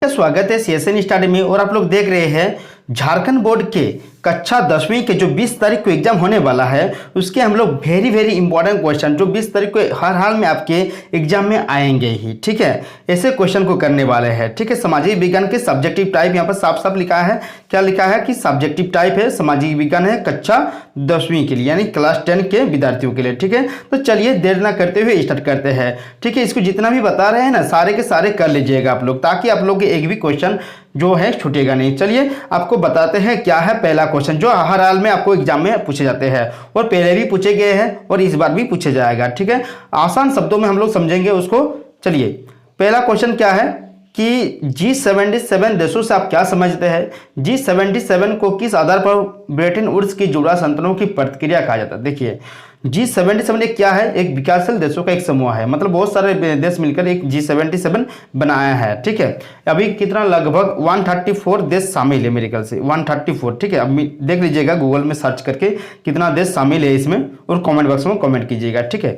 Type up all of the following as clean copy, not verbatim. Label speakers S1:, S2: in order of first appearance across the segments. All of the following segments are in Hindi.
S1: स्वागत है सीएसएन स्टडी में। और आप लोग देख रहे हैं झारखंड बोर्ड के कक्षा 10वीं के जो 20 तारीख को एग्जाम होने वाला है उसके हम लोग वेरी इंपॉर्टेंट क्वेश्चन जो 20 तारीख को हर हाल में आपके एग्जाम में आएंगे ही, ठीक है। ऐसे क्वेश्चन को करने वाले हैं, ठीक है। सामाजिक विज्ञान के सब्जेक्टिव टाइप यहाँ पर साफ साफ लिखा है। क्या लिखा है कि सब्जेक्टिव टाइप है, सामाजिक विज्ञान है कक्षा 10वीं के लिए यानी क्लास 10 के विद्यार्थियों के लिए, ठीक है। तो चलिए देर ना करते हुए स्टार्ट करते हैं, ठीक है। इसको जितना भी बता रहे हैं ना सारे के सारे कर लीजिएगा आप लोग, ताकि आप लोग एक भी क्वेश्चन जो है छूटेगा नहीं। चलिए आपको बताते हैं क्या है पहला क्वेश्चन जो हर हाल में आपको एग्जाम में पूछे जाते हैं और पहले भी पूछे गए हैं और इस बार भी पूछे जाएगा, ठीक है। आसान शब्दों में हम लोग समझेंगे उसको। चलिए पहला क्वेश्चन क्या है कि G77 देशों से आप क्या समझते हैं? G77 को किस आधार पर ब्रेटन वुड्स की जुड़ा संतुलन की प्रतिक्रिया कहा जाता है? देखिए G77 एक क्या है, एक विकासशील देशों का एक समूह है, मतलब बहुत सारे देश मिलकर एक G77 बनाया है, ठीक है। अभी कितना लगभग 134 देश शामिल है मेरे ख्याल से 134, ठीक है। अब देख लीजिएगा गूगल में सर्च करके कितना देश शामिल है इसमें और कमेंट बॉक्स में कमेंट कीजिएगा, ठीक है।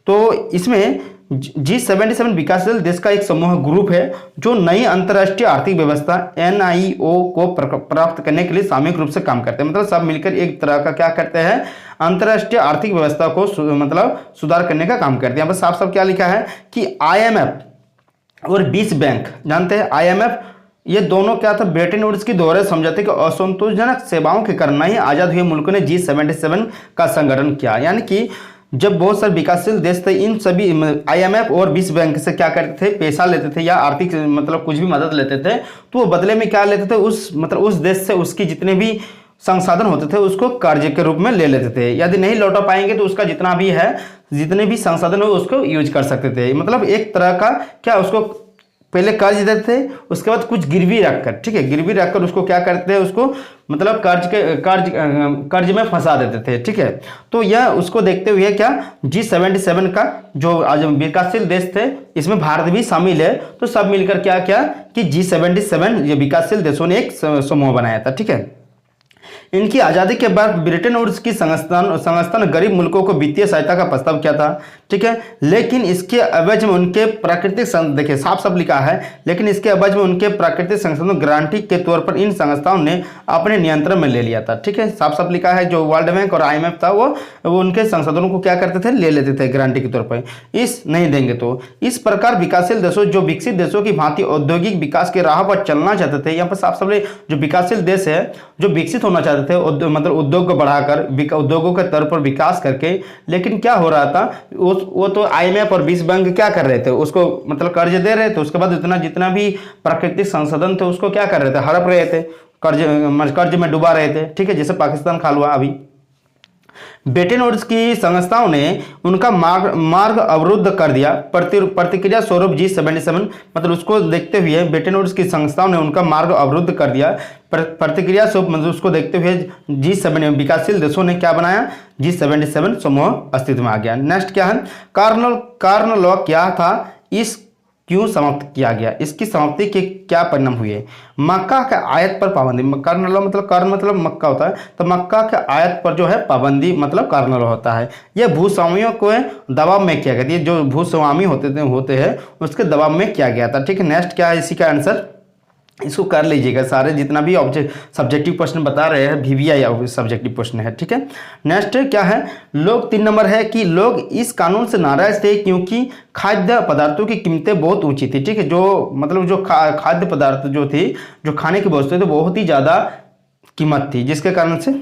S1: तो इसमें G77 विकासशील देश का एक समूह ग्रुप है जो नई अंतर्राष्ट्रीय आर्थिक व्यवस्था NIO को प्राप्त करने के लिए सामूहिक रूप से काम करते हैं। मतलब सब मिलकर एक तरह का क्या करते हैं, अंतर्राष्ट्रीय आर्थिक व्यवस्था को मतलब सुधार करने का काम करते हैं। यहाँ पर साफ साफ क्या लिखा है कि IMF और विश्व बैंक, जानते हैं IMF ये दोनों क्या था, ब्रेटन वुड्स की दोहरे समझौते के असंतोषजनक सेवाओं के कारण ही आजाद हुए मुल्कों ने G77 का संगठन किया। यानी कि जब बहुत सारे विकासशील देश थे इन सभी IMF और विश्व बैंक से क्या करते थे, पैसा लेते थे या आर्थिक मतलब कुछ भी मदद लेते थे, तो वो बदले में क्या लेते थे, उस देश से उसकी जितने भी संसाधन होते थे उसको कर्ज के रूप में ले लेते थे। यदि नहीं लौटा पाएंगे तो उसका जितना भी है, जितने भी संसाधन हो उसको यूज कर सकते थे। मतलब एक तरह का क्या, उसको पहले कर्ज देते थे उसके बाद कुछ गिरवी रखकर, ठीक है, गिरवी रखकर उसको क्या करते हैं, उसको मतलब कर्ज में फंसा देते थे, ठीक है। तो यह उसको देखते हुए क्या G77 का जो आज विकासशील देश थे इसमें भारत भी शामिल है, तो सब मिलकर क्या क्या कि G77 ये विकासशील देशों ने एक समूह बनाया था, ठीक है। इनकी आज़ादी के बाद ब्रेटन वुड्स की संस्थान गरीब मुल्कों को वित्तीय सहायता का प्रस्ताव किया था, ठीक है। लेकिन इसके एवज में उनके प्राकृतिक, देखिए साफ साफ लिखा है, लेकिन इसके एवज में उनके प्राकृतिक संसाधनों गारंटी के तौर पर इन संस्थाओं ने अपने नियंत्रण में ले लिया था, ठीक है। साफ साफ लिखा है जो वर्ल्ड बैंक और IMF था वो उनके संसाधनों को क्या करते थे, ले लेते थे गारंटी के तौर पर, इस नहीं देंगे तो। इस प्रकार विकासशील देशों जो विकसित देशों की भांति औद्योगिक विकास के राह पर चलना चाहते थे, यहाँ पर साफ साफ जो विकासशील देश है जो विकसित होना चाहते थे मतलब उद्योग को बढ़ाकर उद्योगों के तौर पर विकास करके, लेकिन क्या हो रहा था वो तो IMF और विश्व बैंक क्या कर रहे थे, उसको मतलब कर्ज दे रहे थे, उसके बाद जितना भी प्राकृतिक संसाधन थे उसको क्या कर रहे थे, हड़प रहे थे, कर्ज में डुबा रहे थे, ठीक है। जैसे पाकिस्तान खाल हुआ अभी। ब्रेटन वुड्स की संस्थाओं ने उनका मार्ग अवरुद्ध कर दिया। प्रतिक्रिया स्वरूप G77 मतलब उसको देखते हुए ब्रेटन वुड्स की संस्थाओं ने उनका मार्ग अवरुद्ध कर दिया। प्रतिक्रिया स्वरूप मतलब उसको देखते हुए G7 विकासशील देशों ने क्या बनाया, G77 समूह अस्तित्व में आ गया। नेक्स्ट क्या है, कार्न लॉ क्या था, इस क्यों समाप्त किया गया, इसकी समाप्ति के क्या परिणाम हुए? मक्का के आयात पर पाबंदी, कार्न लॉ मतलब कार्न मतलब मक्का होता है, तो मक्का के आयात पर जो है पाबंदी मतलब कार्न लॉ होता है। यह भूस्वामियों को दबाव में किया गया, ये जो भूस्वामी होते हैं उसके दबाव में किया गया था, ठीक है। नेक्स्ट क्या है इसी का आंसर, इसको कर लीजिएगा सारे जितना भी सब्जेक्टिव प्रश्न बता रहे हैं VVI सब्जेक्टिव प्रश्न है, ठीक है। नेक्स्ट क्या है, लोग 3 नंबर है कि लोग इस कानून से नाराज थे क्योंकि खाद्य पदार्थों की कीमतें बहुत ऊंची थी, ठीक है। जो मतलब जो खाद्य पदार्थ जो थी, जो खाने की वस्तुएं थी बहुत ही ज़्यादा कीमत थी, जिसके कारण से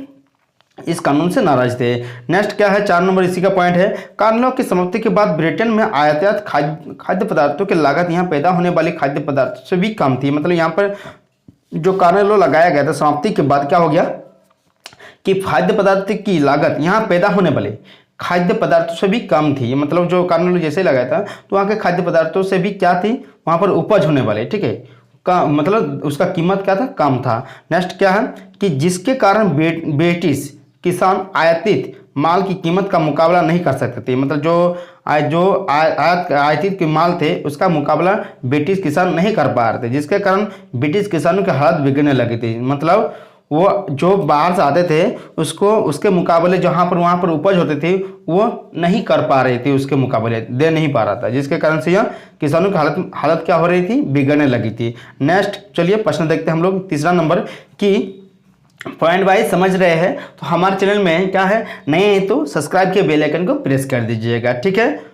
S1: इस कानून से नाराज थे। नेक्स्ट क्या है, 4 नंबर इसी का पॉइंट है, कार्न लॉ की समाप्ति के बाद ब्रिटेन में आयातित खाद्य पदार्थों की लागत यहाँ पैदा होने वाले खाद्य पदार्थों से भी कम थी। मतलब यहाँ पर जो कार्न लॉ लगाया गया था समाप्ति के बाद क्या हो गया कि खाद्य पदार्थ की लागत यहाँ पैदा होने वाले खाद्य पदार्थों से भी कम थी। मतलब जो कार्न लॉ जैसे लगाया था तो वहाँ के खाद्य पदार्थों से भी क्या थी, वहाँ पर उपज होने वाले, ठीक है, का मतलब उसका कीमत क्या था, कम था। नेक्स्ट क्या है कि जिसके कारण ब्रिटिश किसान आयातित माल की कीमत का मुकाबला नहीं कर सकते थे। मतलब जो आयातित के माल थे उसका मुकाबला ब्रिटिश किसान नहीं कर पा रहे थे, जिसके कारण ब्रिटिश किसानों की हालत बिगड़ने लगी थी। मतलब वो जो बाहर से आते थे उसको उसके मुकाबले जहाँ पर वहाँ पर उपज होते थे वो नहीं कर पा रहे थे, उसके मुकाबले दे नहीं पा रहा था, जिसके कारण से यह किसानों की हालत क्या हो रही थी, बिगड़ने लगी थी। नेक्स्ट चलिए प्रश्न देखते हैं हम लोग तीसरा नंबर कि पॉइंट वाइज समझ रहे हैं तो हमारे चैनल में क्या है, नए हैं तो सब्सक्राइब के बेल आइकन को प्रेस कर दीजिएगा, ठीक है।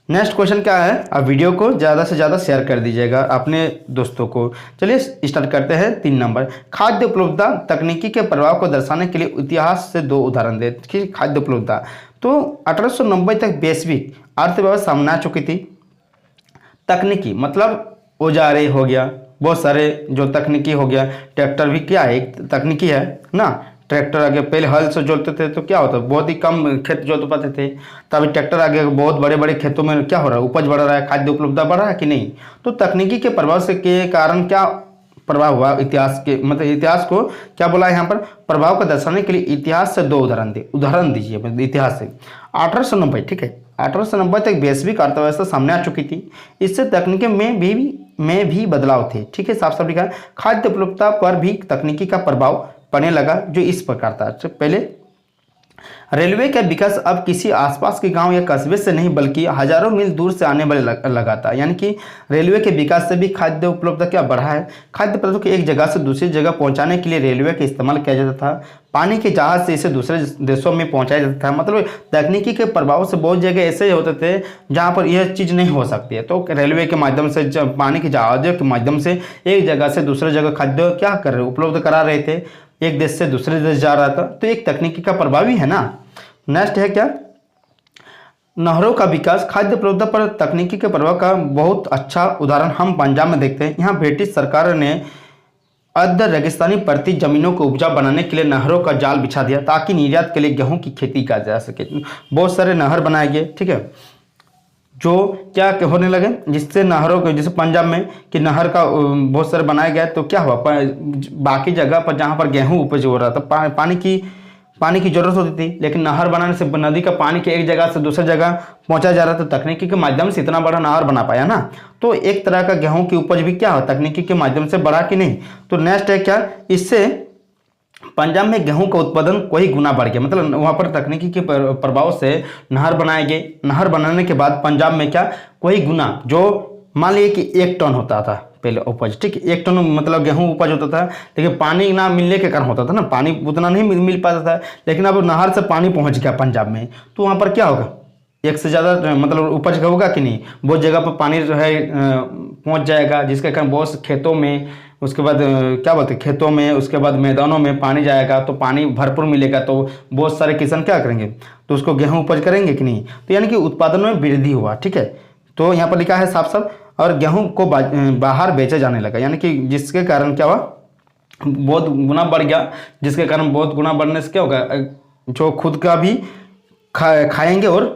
S1: नेक्स्ट क्वेश्चन क्या है, आप वीडियो को ज़्यादा से ज़्यादा शेयर कर दीजिएगा अपने दोस्तों को। चलिए स्टार्ट करते हैं। 3 नंबर, खाद्य उपलब्धता तकनीकी के प्रभाव को दर्शाने के लिए इतिहास से 2 उदाहरण दे। खाद्य उपलब्धता तो 1890 तक वैश्विक अर्थव्यवस्था सामने आ चुकी थी। तकनीकी मतलब औजारे हो गया, बहुत सारे जो तकनीकी हो गया, ट्रैक्टर भी क्या है, एक तकनीकी है ना। ट्रैक्टर आगे पहले हल से जोतते थे तो क्या होता, बहुत ही कम खेत जोत पाते थे, तभी ट्रैक्टर आगे बहुत बड़े बड़े खेतों में क्या हो रहा है, उपज बढ़ रहा है, खाद्य उपलब्धता बढ़ रहा है कि नहीं। तो तकनीकी के प्रभाव से के कारण क्या प्रभाव हुआ, इतिहास के मतलब इतिहास को क्या बोला यहाँ पर, प्रभाव को दर्शाने के लिए इतिहास से 2 उदाहरण दीजिए इतिहास से। 1890, ठीक है, 1890 तक वैश्विक अर्थव्यवस्था सामने आ चुकी थी। इससे तकनीकी में भी बदलाव थे, ठीक है, साफ साफ लिखा है। खाद्य उपलब्धता पर भी तकनीकी का प्रभाव पड़ने लगा जो इस प्रकार था। पहले रेलवे का विकास अब किसी आसपास के गांव या कस्बे से नहीं बल्कि हजारों मील दूर से आने वाले लगा था। यानी कि रेलवे के विकास से भी खाद्य उपलब्धता क्या बढ़ा है। खाद्य पदार्थों को एक जगह से दूसरी जगह पहुंचाने के लिए रेलवे का इस्तेमाल किया जाता था। पानी के जहाज से इसे दूसरे देशों में पहुंचाया जाता था। मतलब तकनीकी के प्रभाव से बहुत जगह ऐसे होते थे जहां पर यह चीज़ नहीं हो सकती है, तो रेलवे के माध्यम से, पानी के जहाज़ों के माध्यम से एक जगह से दूसरे जगह खाद्य क्या कर रहे, उपलब्ध करा रहे थे, एक देश से दूसरे देश जा रहा था, तो एक तकनीकी का प्रभाव ही है ना। नेक्स्ट है क्या, नहरों का विकास खाद्य उपलब्धता पर तकनीकी के प्रभाव का बहुत अच्छा उदाहरण हम पंजाब में देखते हैं। यहाँ ब्रिटिश सरकार ने अर्ध रेगिस्तानी पड़ती जमीनों को उपजाऊ बनाने के लिए नहरों का जाल बिछा दिया ताकि निर्यात के लिए गेहूं की खेती की जा सके। बहुत सारे नहर बनाए गए, ठीक है, जो क्या होने लगे, जिससे नहरों को, जैसे पंजाब में कि नहर का बहुत सारे बनाए गए, तो क्या हुआ, बाकी जगह पर जहाँ पर गेहूं उपज हो रहा था पानी की जरूरत होती थी, लेकिन नहर बनाने से नदी का पानी के एक जगह से दूसरी जगह पहुंचा जा रहा था। तकनीकी के माध्यम से इतना बड़ा नहर बना पाया ना, तो एक तरह का गेहूं की उपज भी क्या हो, तकनीकी के माध्यम से बढ़ा कि नहीं। तो नेक्स्ट है क्या, इससे पंजाब में गेहूं का उत्पादन कई गुना बढ़ गया। मतलब वहां पर तकनीकी के प्रभाव से नहर बनाए गए। नहर बनाने के बाद पंजाब में क्या कई गुना, जो मान लीजिए कि 1 टन होता था पहले उपज, ठीक है, 1 टन मतलब गेहूं उपज होता था, लेकिन पानी ना मिलने के कारण होता था ना, पानी उतना नहीं मिल पाता था। लेकिन अब नहर से पानी पहुंच गया पंजाब में, तो वहाँ पर क्या होगा, 1 से ज़्यादा मतलब उपज होगा कि नहीं। बहुत जगह पर पानी जो है पहुँच जाएगा, जिसके कारण बहुत खेतों में, उसके बाद क्या बोलते हैं, खेतों में, उसके बाद मैदानों में पानी जाएगा, तो पानी भरपूर मिलेगा, तो बहुत सारे किसान क्या करेंगे, तो उसको गेहूँ उपज करेंगे कि नहीं। तो यानी कि उत्पादन में वृद्धि हुआ, ठीक है। तो यहाँ पर लिखा है साफ साफ, और गेहूं को बाहर बेचा जाने लगा, यानी कि जिसके कारण क्या हुआ, बहुत गुना बढ़ गया, जिसके कारण बहुत गुना बढ़ने से क्या होगा, जो खुद का भी खाएंगे और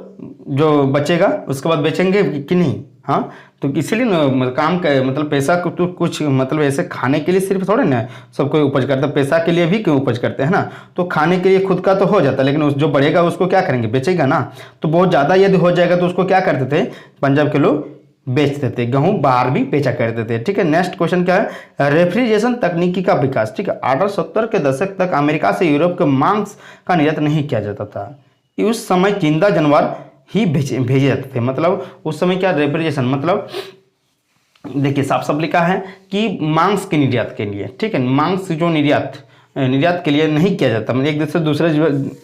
S1: जो बचेगा उसके बाद बेचेंगे कि नहीं। हाँ, तो इसीलिए काम का मतलब पैसा तो कुछ मतलब ऐसे खाने के लिए सिर्फ थोड़े ना सब कोई उपज करता है, पैसा के लिए भी क्यों उपज करते हैं ना। तो खाने के लिए खुद का तो हो जाता है, लेकिन उस जो बढ़ेगा उसको क्या करेंगे, बेचेगा ना। तो बहुत ज़्यादा यदि हो जाएगा तो उसको क्या करते थे, पंजाब के लोग बेचते थे, गेहूं बाहर भी बेचा करते थे, ठीक है। नेक्स्ट क्वेश्चन क्या है, रेफ्रिजरेशन तकनीकी का विकास, ठीक है। 1870 के दशक तक अमेरिका से यूरोप के मांस का निर्यात नहीं किया जाता था। उस समय जिंदा जानवर ही भेजे जाते थे। मतलब उस समय क्या, रेफ्रिजरेशन मतलब देखिए साफ साफ लिखा है कि मांस के निर्यात के लिए, ठीक है, मांस जो निर्यात के लिए नहीं किया जाता, मतलब एक देश से दूसरे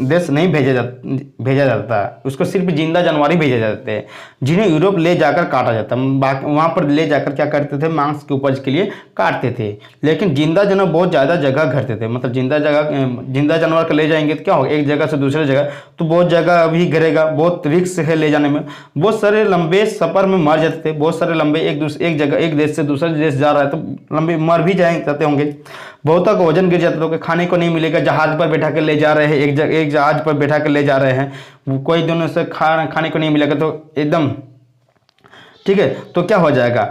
S1: देश नहीं भेजा जाता, उसको सिर्फ जिंदा जानवर ही भेजे जाते हैं, जिन्हें यूरोप ले जाकर काटा जाता। वहाँ पर ले जाकर क्या करते थे, मांस की उपज के लिए काटते थे। लेकिन जिंदा जानवर बहुत ज़्यादा जगह घरते थे, मतलब जिंदा जानवर को ले जाएंगे तो क्या होगा, एक जगह से दूसरे जगह, तो बहुत जगह भी घरेगा, बहुत रिस्क है ले जाने में। बहुत सारे लंबे सफ़र में मर जाते थे, बहुत सारे लंबे एक देश से दूसरे देश जा रहा है तो लंबे मर भी जाते होंगे। बहुतों का वजन गिर जाता था, खाने को नहीं मिलेगा, जहाज पर बैठा कर ले जा रहे हैं, एक जहाज पर बैठा कर ले जा रहे हैं, कोई दिनों से खाने को नहीं मिलेगा तो एकदम, ठीक है, तो क्या हो जाएगा,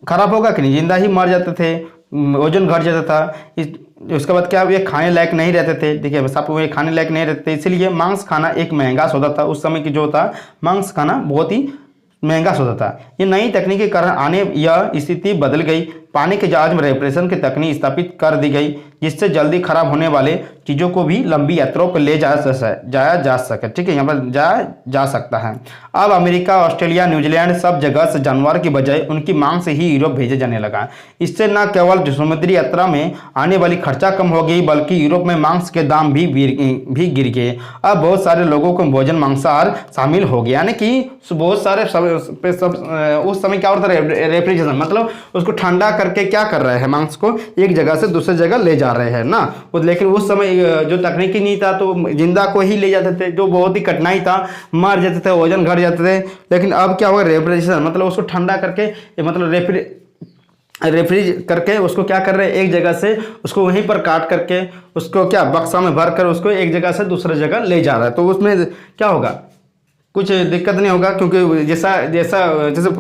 S1: खराब होगा कि नहीं, जिंदा ही मर जाते थे, वजन घट जाता था। उसके बाद क्या, ये खाने लायक नहीं रहते थे, देखिए सब ये खाने लायक नहीं रहते थे, इसलिए मांस खाना एक महंगा सौदा था। उस समय की जो था मांस खाना बहुत ही महंगा सौदा था। ये नई तकनीक के कारण आने यह स्थिति बदल गई पानी के जहाज में रेफ्रिजरेशन की तकनीक स्थापित कर दी गई, जिससे जल्दी खराब होने वाले चीज़ों को भी लंबी यात्राओं पर ले जाया जा सके। ठीक है, यहाँ पर जाया जा सकता है। अब अमेरिका, ऑस्ट्रेलिया, न्यूजीलैंड सब जगह से जानवर की बजाय उनकी मांग से ही यूरोप भेजे जाने लगा। इससे न केवल समुद्री यात्रा में आने वाली खर्चा कम हो गई, बल्कि यूरोप में मांस के दाम भी गिर गए। अब बहुत सारे लोगों को भोजन मांसाहार शामिल हो गया, यानी कि बहुत सारे उस समय क्या होता था, रेफ्रिजरेशन मतलब उसको ठंडा करके क्या कर रहे हैं, मांस को एक जगह से दूसरी जगह ले जा रहे हैं ना। लेकिन उस समय जो तकनीकी नहीं था तो जिंदा को ही ले जाते थे, जो बहुत ही कठिनाई था, मर जाते थे, वजन घट जाते थे। लेकिन अब क्या होगा, रेफ्रिजरेशन मतलब उसको ठंडा करके मतलब रेफ्रिज करके उसको क्या कर रहे हैं, एक जगह से उसको वहीं पर काट करके उसको क्या बक्सा में भर कर उसको एक जगह से दूसरी जगह ले जा रहा है। तो उसमें क्या होगा, कुछ दिक्कत नहीं होगा, क्योंकि जैसे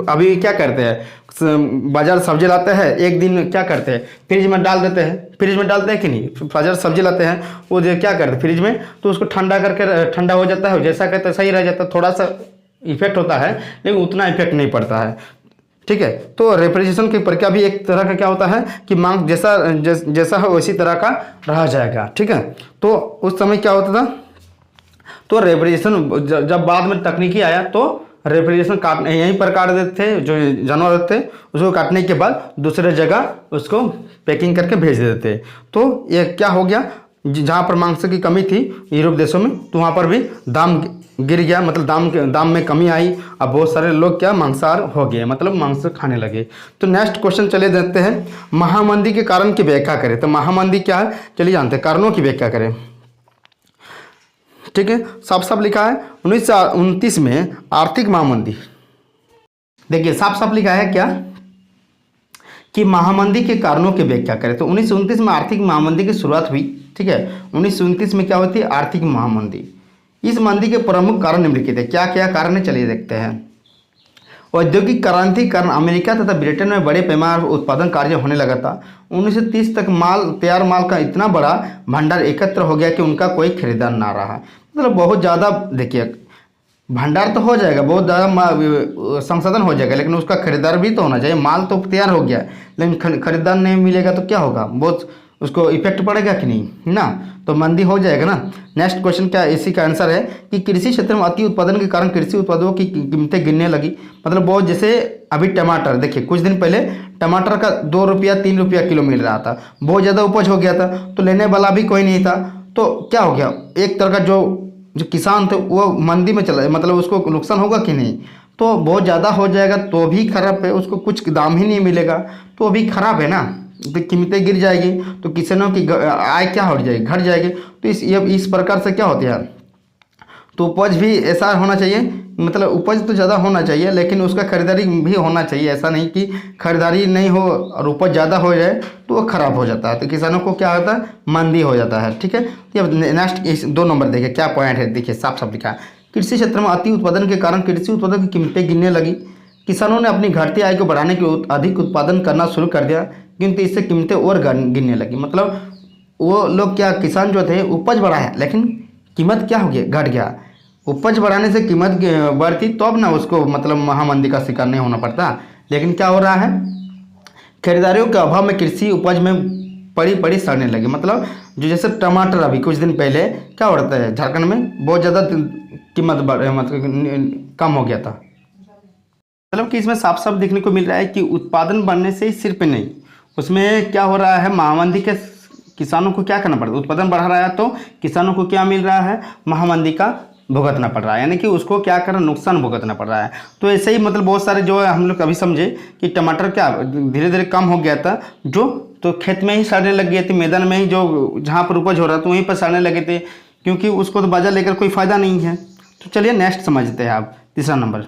S1: अभी क्या करते हैं, बाजार सब्जी लाते हैं, एक दिन क्या करते हैं, फ्रिज में डाल देते हैं, फ्रिज में डालते हैं कि नहीं, बाजार सब्जी लाते हैं, वो जो क्या करते हैं फ्रिज में, तो उसको ठंडा करके ठंडा हो जाता है, जैसा कहते हैं सही रह जाता है, थोड़ा सा इफेक्ट होता है लेकिन उतना इफेक्ट नहीं पड़ता है। ठीक है, तो रेफ्रिजरेशन की प्रक्रिया भी एक तरह का क्या होता है कि मांस जैसा हो वैसी तरह का रह जाएगा। ठीक है, तो उस समय क्या होता था, तो रेफ्रिजरेशन जब बाद में तकनीकी आया तो रेफ्रिजरेशन काट यहीं पर काट देते थे, जो जानवर थे उसको काटने के बाद दूसरे जगह उसको पैकिंग करके भेज देते। तो ये क्या हो गया, जहाँ पर मांस की कमी थी यूरोप देशों में, तो वहाँ पर भी दाम गिर गया, मतलब दाम में कमी आई। अब बहुत सारे लोग क्या मांसाहार हो गए, मतलब मांस खाने लगे। तो नेक्स्ट क्वेश्चन चले देखते हैं, महामंदी के कारण की व्याख्या करें। तो महामंदी क्या है, चलिए जानते हैं, कारणों की व्याख्या करें। ठीक है, साफ साफ लिखा है 1929 में आर्थिक महामंदी। देखिए साफ साफ लिखा है क्या कि महामंदी के कारणों की व्याख्या करें। तो 1929 में आर्थिक महामंदी की शुरुआत हुई। ठीक है, 1929 में क्या होती है, आर्थिक महामंदी। इस मंदी के प्रमुख कारण निम्नलिखित है। क्या क्या कारण है, चलिए देखते हैं। औद्योगिक क्रांति के कारण अमेरिका तथा ब्रिटेन में बड़े पैमाने पर उत्पादन कार्य होने लगा था। 1930 तक तैयार माल का इतना बड़ा भंडार एकत्र हो गया कि उनका कोई खरीदार ना रहा। मतलब बहुत ज़्यादा, देखिए भंडार तो हो जाएगा, बहुत ज़्यादा संसाधन हो जाएगा, लेकिन उसका खरीदार भी तो होना चाहिए। माल तो तैयार हो गया लेकिन खरीदार नहीं मिलेगा तो क्या होगा, बहुत उसको इफेक्ट पड़ेगा कि नहीं ना, तो मंदी हो जाएगा ना। नेक्स्ट क्वेश्चन क्या, इसी का आंसर है कि कृषि क्षेत्र में अति उत्पादन के कारण कृषि उत्पादों की कीमतें गिरने लगी। मतलब बहुत, जैसे अभी टमाटर, देखिए कुछ दिन पहले टमाटर का 2 रुपया 3 रुपया किलो मिल रहा था, बहुत ज़्यादा उपज हो गया था, तो लेने वाला भी कोई नहीं था। तो क्या हो गया, एक तरह का जो किसान थे वो मंदी में चला, मतलब उसको नुकसान होगा कि नहीं, तो बहुत ज़्यादा हो जाएगा तो भी खराब है, उसको कुछ दाम ही नहीं मिलेगा तो भी खराब है ना, तो कीमतें गिर जाएगी, तो किसानों की आय क्या हो जाएगी, घट जाएगी। तो इस प्रकार से क्या होती है, तो उपज भी ऐसा होना चाहिए, मतलब उपज तो ज़्यादा होना चाहिए लेकिन उसका खरीदारी भी होना चाहिए। ऐसा नहीं कि खरीदारी नहीं हो और उपज ज़्यादा हो जाए तो वो खराब हो जाता है, तो किसानों को क्या होता है, मंदी हो जाता है। ठीक है, तो अब नेक्स्ट इस 2 नंबर देखिए क्या पॉइंट है, देखिए साफ साफ लिखा है, कृषि क्षेत्र में अति उत्पादन के कारण कृषि उत्पादों की कीमतें गिरने लगी। किसानों ने अपनी घटती आय को बढ़ाने के अधिक उत्पादन करना शुरू कर दिया, किंतु इससे कीमतें और गिरने लगी। मतलब वो लोग क्या, किसान जो थे उपज बढ़ाया लेकिन कीमत क्या हो गया, घट गया। उपज बढ़ाने से कीमत बढ़ती तो अब ना उसको मतलब महामंदी का शिकार नहीं होना पड़ता। लेकिन क्या हो रहा है, खरीदारियों के अभाव में कृषि उपज में पड़ी सड़ने लगी। मतलब जो जैसे टमाटर अभी कुछ दिन पहले क्या हो रहा है, झारखंड में बहुत ज़्यादा कीमत मतलब कम हो गया था। मतलब कि इसमें साफ साफ देखने को मिल रहा है कि उत्पादन बढ़ने से ही सिर्फ नहीं, उसमें क्या हो रहा है, महामंदी के किसानों को क्या करना पड़ता है, उत्पादन बढ़ा रहा है तो किसानों को क्या मिल रहा है, महामंदी का भुगतना पड़ रहा है, यानी कि उसको क्या करना, नुकसान भुगतना पड़ रहा है। तो ऐसे ही मतलब बहुत सारे जो है हम लोग अभी समझे कि टमाटर क्या धीरे धीरे कम हो गया था, जो तो खेत में ही सड़ने लग गए थे, मैदान में ही जो जहाँ पर उपज हो रहा था वहीं पर सड़ने लगे थे, क्योंकि उसको तो बाजार लेकर कोई फ़ायदा नहीं है। तो चलिए नेक्स्ट समझते हैं आप, तीसरा नंबर,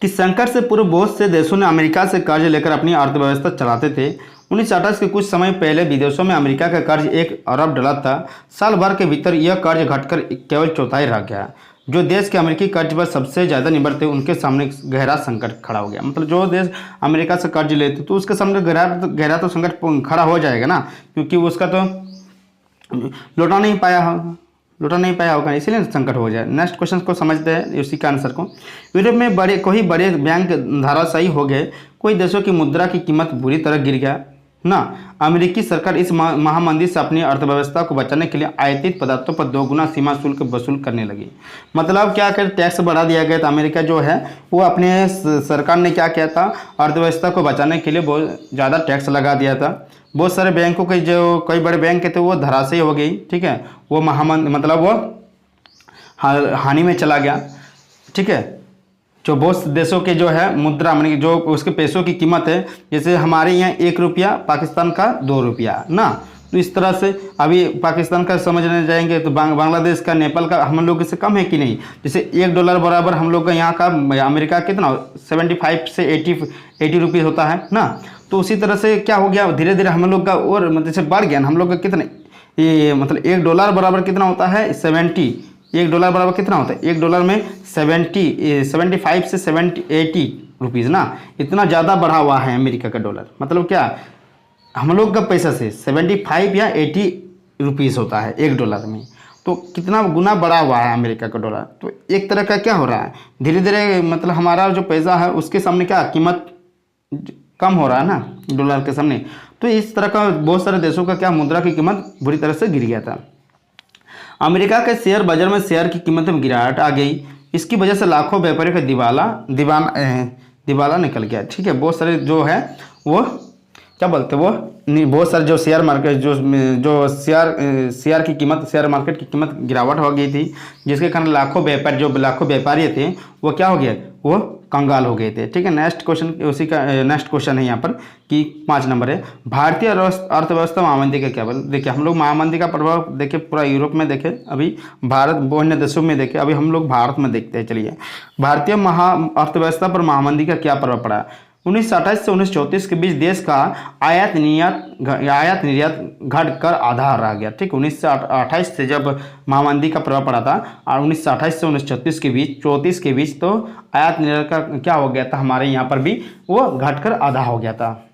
S1: कि संकट से पूर्व बहुत से देशों ने अमेरिका से कर्ज लेकर अपनी अर्थव्यवस्था चलाते थे। 1928 के कुछ समय पहले विदेशों में अमेरिका का कर्ज $1 अरब था। साल भर के भीतर यह कर्ज घटकर केवल चौथाई रह गया। जो देश के अमेरिकी कर्ज पर सबसे ज़्यादा निर्भर थे उनके सामने गहरा संकट खड़ा हो गया। मतलब जो देश अमेरिका से कर्ज लेते तो उसके सामने गहरा तो संकट खड़ा हो जाएगा ना, क्योंकि उसका तो लौटा नहीं पाया लौटा नहीं पाया होगा, इसीलिए संकट हो जाए। नेक्स्ट क्वेश्चन को समझते हैं उसी का आंसर को। यूरोप में कोई बड़े बैंक धराशायी हो गए, कोई देशों की मुद्रा की कीमत बुरी तरह गिर गया ना। अमेरिकी सरकार इस महामंदी से अपनी अर्थव्यवस्था को बचाने के लिए आयातित पदार्थों पर 2 गुना सीमा शुल्क वसूल करने लगी। मतलब क्या कर टैक्स बढ़ा दिया गया था। अमेरिका जो है वो अपने सरकार ने क्या किया था, अर्थव्यवस्था को बचाने के लिए बहुत ज़्यादा टैक्स लगा दिया था। बहुत सारे बैंकों के जो कई बड़े बैंक थे वो धराशायी हो गई, ठीक है, वो मतलब वो हानि में चला गया, ठीक है। जो बहुत देशों के जो है मुद्रा मानी जो उसके पैसों की कीमत है, जैसे हमारे यहाँ 1 रुपया, पाकिस्तान का 2 रुपया ना, तो इस तरह से अभी पाकिस्तान का समझने जाएंगे तो बांग्लादेश का, नेपाल का हम लोग से कम है कि नहीं। जैसे $1 बराबर हम लोग का यहाँ का अमेरिका कितना 75 से 80 रुपये होता है ना। तो उसी तरह से क्या हो गया, धीरे धीरे हम लोग का और मतलब से बढ़ गया। हम लोग का कितने ये मतलब $1 बराबर कितना होता है 70। $1 बराबर कितना होता है, $1 में 75 से 80 रुपीज़ ना, इतना ज़्यादा बढ़ा हुआ है अमेरिका का डॉलर। मतलब क्या हम लोग का पैसा से 75 या 80 रुपीज़ होता है $1 में, तो कितना गुना बढ़ा हुआ है अमेरिका का डॉलर। तो एक तरह का क्या हो रहा है, धीरे धीरे मतलब हमारा जो पैसा है उसके सामने क्या कीमत कम हो रहा है ना डॉलर के सामने। तो इस तरह का बहुत सारे देशों का क्या मुद्रा की कीमत बुरी तरह से गिर गया था। अमेरिका के शेयर बाजार में शेयर की कीमत में गिरावट आ गई। इसकी वजह से लाखों व्यापारियों का दिवाला निकल गया, ठीक है। बहुत सारे जो है वो क्या बोलते हैं, वो बहुत सारे जो शेयर मार्केट जो शेयर की कीमत, शेयर मार्केट की कीमत गिरावट हो गई थी, जिसके कारण लाखों व्यापारी थे वो क्या हो गया, वो कंगाल हो गए थे, ठीक है। नेक्स्ट क्वेश्चन उसी का नेक्स्ट क्वेश्चन है यहाँ पर कि 5 नंबर है, भारतीय अर्थव्यवस्था महामंदी का क्या बोल। देखिए हम लोग महामंदी का प्रभाव देखे पूरा यूरोप में देखे, अभी भारत अन्य देशों में देखे, अभी हम लोग भारत में देखते हैं। चलिए भारतीय अर्थव्यवस्था पर महामंदी का क्या प्रभाव पड़ा। 1928 से 1934 के बीच देश का आयात निर्यात घटकर आधा रह गया, ठीक। 1928 से जब महामंदी का प्रभाव पड़ा था और 1928 से 1934 के बीच तो आयात निर्यात का क्या हो गया था, हमारे यहाँ पर भी वो घटकर आधा हो गया था।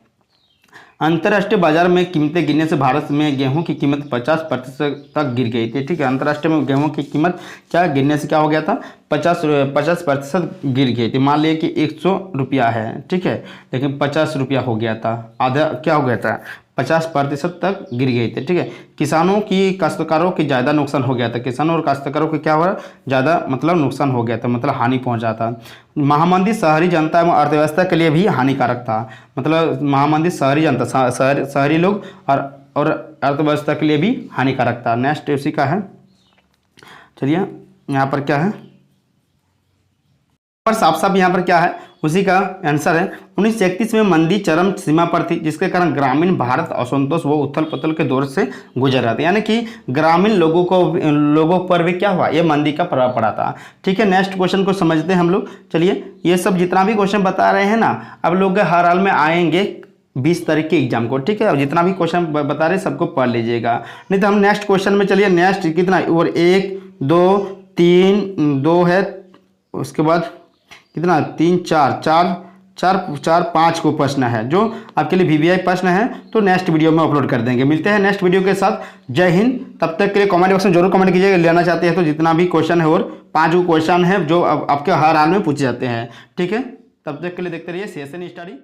S1: अंतर्राष्ट्रीय बाजार में कीमतें गिरने से भारत में गेहूं की कीमत 50% तक गिर गई थी, ठीक है। अंतर्राष्ट्रीय में गेहूं की कीमत क्या गिरने से क्या हो गया था, 50% गिर गई थी। मान लिए कि 100 रुपया है, ठीक है, लेकिन 50 रुपया हो गया था, आधा क्या हो गया था 50% तक गिर गई थी, ठीक है। किसानों की काश्तकारों की ज़्यादा नुकसान हो गया था। किसानों और काश्तकारों को क्या हो रहा ज़्यादा मतलब नुकसान हो गया था, मतलब हानि पहुंचा था। महामंदी शहरी जनता एवं अर्थव्यवस्था के लिए भी हानिकारक था। मतलब महामंदी शहरी जनता शहरी लोग और अर्थव्यवस्था के लिए भी हानिकारक था। नेक्स्ट उसी का है, चलिए यहाँ पर क्या है, पर साफ साफ यहाँ पर क्या है उसी का आंसर है। 1931 में मंदी चरम सीमा पर थी, जिसके कारण ग्रामीण भारत असंतोष व उथल पुथल के दौर से गुजर रहा था। यानी कि ग्रामीण लोगों पर भी क्या हुआ, ये मंदी का प्रभाव पड़ा था, ठीक है। नेक्स्ट क्वेश्चन को समझते हैं हम लोग। चलिए ये सब जितना भी क्वेश्चन बता रहे हैं ना, अब लोग हर हाल में आएंगे 20 तारीख के एग्जाम को, ठीक है। अब जितना भी क्वेश्चन बता रहे सबको पढ़ लीजिएगा, नहीं तो हम नेक्स्ट क्वेश्चन में चलिए। नेक्स्ट कितना और 1 2 3 2 है, उसके बाद कितना 3 4 5 को प्रश्न है जो आपके लिए VVI प्रश्न है, तो नेक्स्ट वीडियो में अपलोड कर देंगे। मिलते हैं नेक्स्ट वीडियो के साथ। जय हिंद। तब तक के लिए कमेंट बॉक्स में जरूर कमेंट कीजिएगा, लेना चाहते हैं तो जितना भी क्वेश्चन है, और 5 क्वेश्चन है जो आपके हर हाल में पूछे जाते हैं, ठीक है। तब तक के लिए देखते रहिए CSN स्टडी।